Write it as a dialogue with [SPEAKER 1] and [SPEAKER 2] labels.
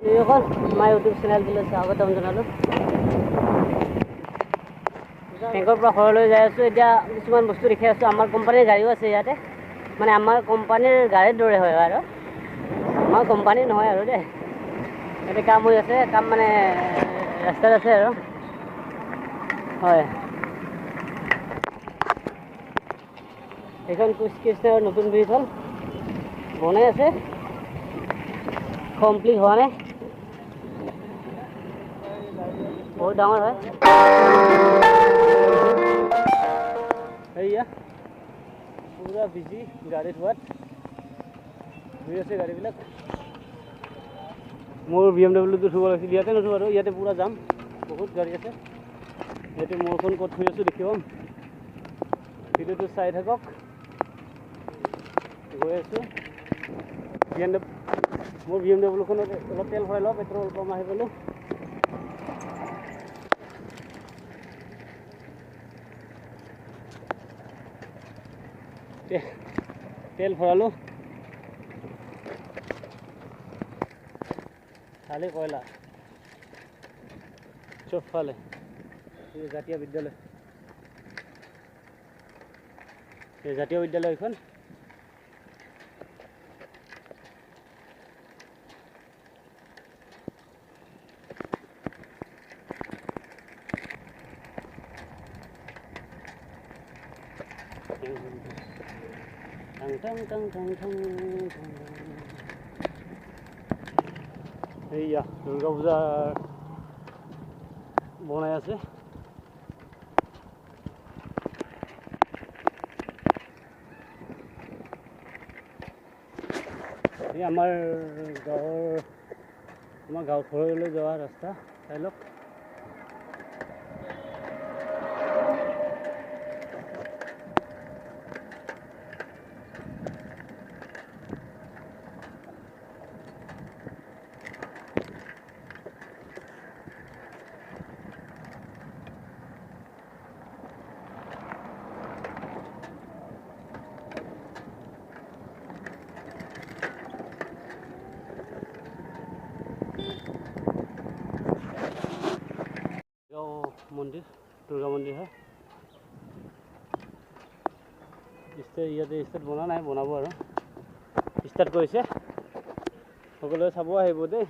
[SPEAKER 1] My YouTube channel स्वागतम जनालो tanker पर घरলৈ যাই আছো এতিয়া কিছুমান বস্তু দেখি আছো আমাৰ কোম্পানীৰ গাড়ীও আছে ইয়াতে মানে আমাৰ কোম্পানীৰ গাড়ীৰ দৰে হয় আৰু আমাৰ কোম্পানী নহয় আৰু দে ইয়াতে কাম হৈ আছে কাম মানে ৰাস্তাত আছে আৰু হয় এখন কুস্কেছৰ নতুন ব্ৰিজখন বনাই আছে কমপ্লিট হোৱা নাই बहुत डांगर है भैया पूरा बिजी गाड़ी धोआत धुई আছে গাড়ীবিলাক মোৰ BMW তো ধুব লাগিছিল ইয়াতে নুধু আৰু ইয়াতে পুৰা যাম বহুত গাড়ী আছে ইয়াতে মোৰখন ক'ত থৈ আছো দেখিব ভিডিঅ'টো চাই থাকক গৈ আছো মোৰ BMW খনত অলপ তেল ভৰাই লওঁ পেট্ৰল পাম্প আহি গ'লো तेल भरालो खाली कोयला चौक फाले ये जातीय विद्यालय এখন Tang tang tang tang tang. Iya, Durga Puja বনাই আছে এই আমাৰ গাঁৱৰ ঘৰলৈ যোৱা ৰাস্তা চাই লওক मंदिर दुर्गा मंदिर है ইয়াতে ষ্টাৰ্ট বনা নাই বনাব আৰু ষ্টাৰ্ট কৰিছে সকলোৱে চাব আহিব দেই